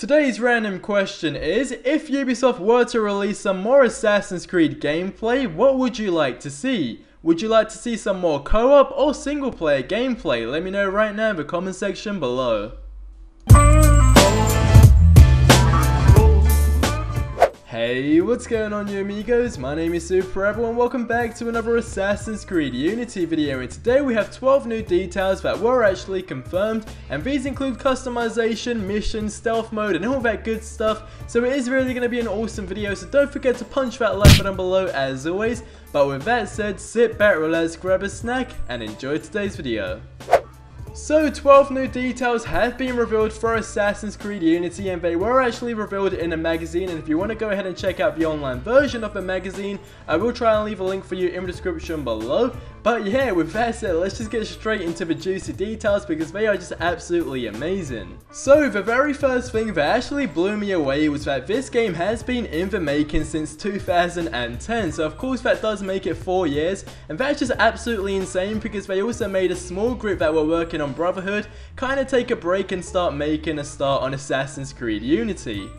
Today's random question is, if Ubisoft were to release some more Assassin's Creed gameplay, what would you like to see? Would you like to see some more co-op or single player gameplay? Let me know right now in the comment section below. Hey, what's going on you amigos? My name is SuperRebel and welcome back to another Assassin's Creed Unity video, and today we have 12 new details that were actually confirmed, and these include customization, missions, stealth mode and all that good stuff. So it is really going to be an awesome video, so don't forget to punch that like button below as always. But with that said, sit back, relax, grab a snack and enjoy today's video. So 12 new details have been revealed for Assassin's Creed Unity, and they were actually revealed in a magazine, and if you want to go ahead and check out the online version of the magazine, I will try and leave a link for you in the description below. But yeah, with that said, let's just get straight into the juicy details because they are just absolutely amazing. So the very first thing that actually blew me away was that this game has been in the making since 2010, so of course that does make it 4 years, and that's just absolutely insane because they also made a small group that were working on Brotherhood kind of take a break and start making a start on Assassin's Creed Unity.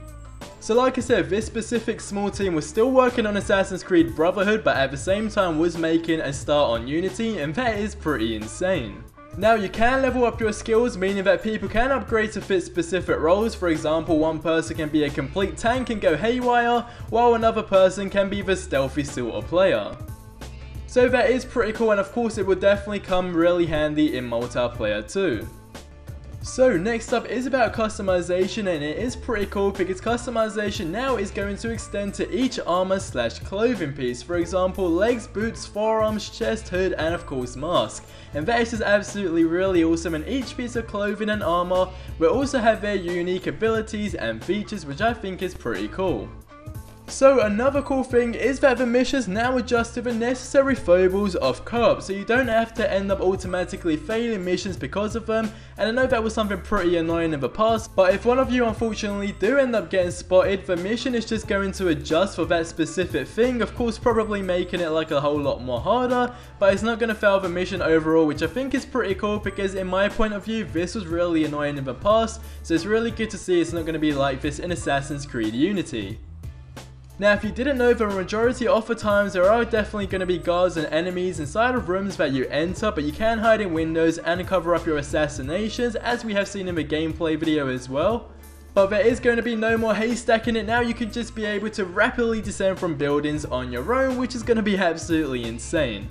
So like I said, this specific small team was still working on Assassin's Creed Brotherhood, but at the same time was making a start on Unity, and that is pretty insane. Now you can level up your skills, meaning that people can upgrade to fit specific roles. For example, one person can be a complete tank and go haywire, while another person can be the stealthy sort of player. So that is pretty cool, and of course it would definitely come really handy in multiplayer too. So next up is about customization, and it is pretty cool because customization now is going to extend to each armor / clothing piece. For example, legs, boots, forearms, chest, hood and of course mask. And that is just absolutely really awesome, and each piece of clothing and armor will also have their unique abilities and features, which I think is pretty cool. So another cool thing is that the missions now adjust to the necessary foibles of co-op, so you don't have to end up automatically failing missions because of them. And I know that was something pretty annoying in the past, but if one of you unfortunately do end up getting spotted, the mission is just going to adjust for that specific thing, of course probably making it like a whole lot more harder, but it's not going to fail the mission overall, which I think is pretty cool because in my point of view this was really annoying in the past, so it's really good to see it's not going to be like this in Assassin's Creed Unity. Now if you didn't know, the majority of the times there are definitely going to be guards and enemies inside of rooms that you enter, but you can hide in windows and cover up your assassinations, as we have seen in the gameplay video as well. But there is going to be no more haystacking it now. You can just be able to rapidly descend from buildings on your own, which is going to be absolutely insane.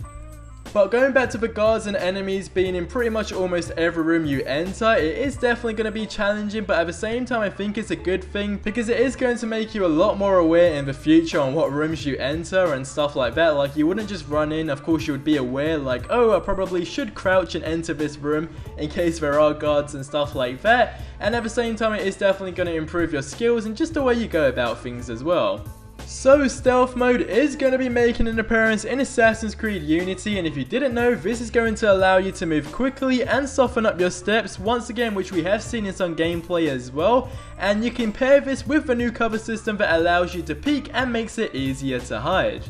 But going back to the guards and enemies being in pretty much almost every room you enter, it is definitely going to be challenging, but at the same time I think it's a good thing because it is going to make you a lot more aware in the future on what rooms you enter and stuff like that. Like you wouldn't just run in, of course you would be aware like, oh I probably should crouch and enter this room in case there are guards and stuff like that. And at the same time it is definitely going to improve your skills and just the way you go about things as well. So stealth mode is going to be making an appearance in Assassin's Creed Unity, and if you didn't know, this is going to allow you to move quickly and soften up your steps once again, which we have seen in some gameplay as well. And you can pair this with the new cover system that allows you to peek and makes it easier to hide.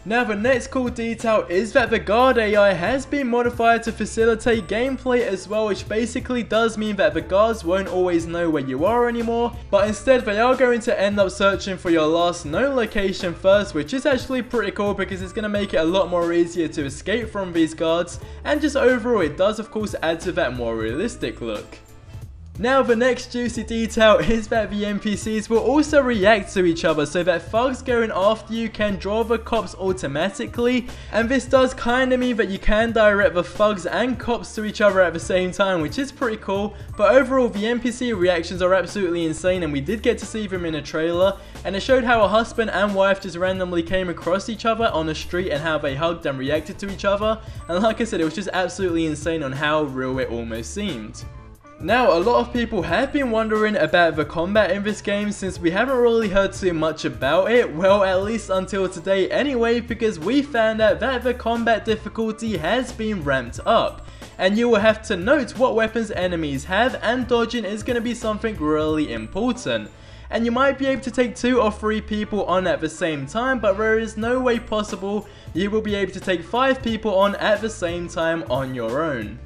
Now the next cool detail is that the guard AI has been modified to facilitate gameplay as well, which basically does mean that the guards won't always know where you are anymore, but instead they are going to end up searching for your last known location first, which is actually pretty cool because it's going to make it a lot more easier to escape from these guards, and just overall it does of course add to that more realistic look. Now the next juicy detail is that the NPCs will also react to each other, so that thugs going after you can draw the cops automatically, and this does kinda mean that you can direct the thugs and cops to each other at the same time, which is pretty cool. But overall the NPC reactions are absolutely insane, and we did get to see them in a trailer, and it showed how a husband and wife just randomly came across each other on the street and how they hugged and reacted to each other, and like I said, it was just absolutely insane on how real it almost seemed. Now, a lot of people have been wondering about the combat in this game since we haven't really heard too much about it, well at least until today anyway, because we found out that the combat difficulty has been ramped up. And you will have to note what weapons enemies have, and dodging is going to be something really important. And you might be able to take 2 or 3 people on at the same time, but there is no way possible you will be able to take 5 people on at the same time on your own.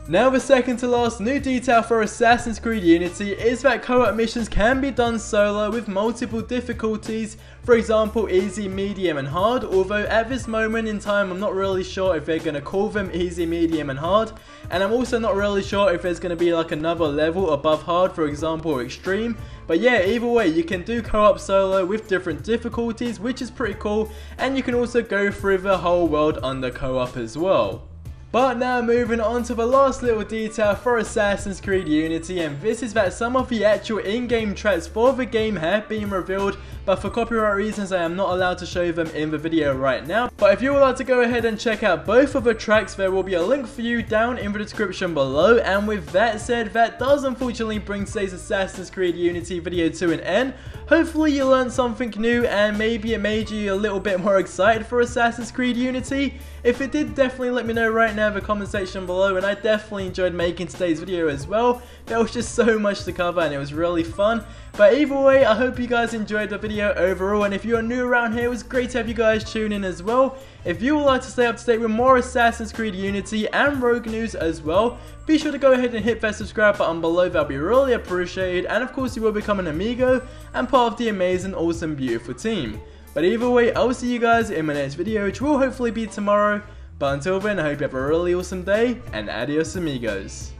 Now the second to last new detail for Assassin's Creed Unity is that co-op missions can be done solo with multiple difficulties, for example easy, medium and hard, although at this moment in time I'm not really sure if they're going to call them easy, medium and hard, and I'm also not really sure if there's going to be like another level above hard, for example extreme. But yeah, either way you can do co-op solo with different difficulties, which is pretty cool, and you can also go through the whole world under co-op as well. But now moving on to the last little detail for Assassin's Creed Unity, and this is that some of the actual in-game tracks for the game have been revealed, but for copyright reasons I am not allowed to show them in the video right now. But if you would like to go ahead and check out both of the tracks, there will be a link for you down in the description below. And with that said, that does unfortunately bring today's Assassin's Creed Unity video to an end. Hopefully you learned something new and maybe it made you a little bit more excited for Assassin's Creed Unity. If it did, definitely let me know right now in the comment section below, and I definitely enjoyed making today's video as well. There was just so much to cover and it was really fun. But either way, I hope you guys enjoyed the video overall, and if you are new around here, it was great to have you guys tune in as well. If you would like to stay up to date with more Assassin's Creed Unity and Rogue news as well, be sure to go ahead and hit that subscribe button below, that would be really appreciated, and of course you will become an amigo and part of the amazing, awesome, beautiful team. But either way, I will see you guys in my next video, which will hopefully be tomorrow. But until then, I hope you have a really awesome day, and adios amigos.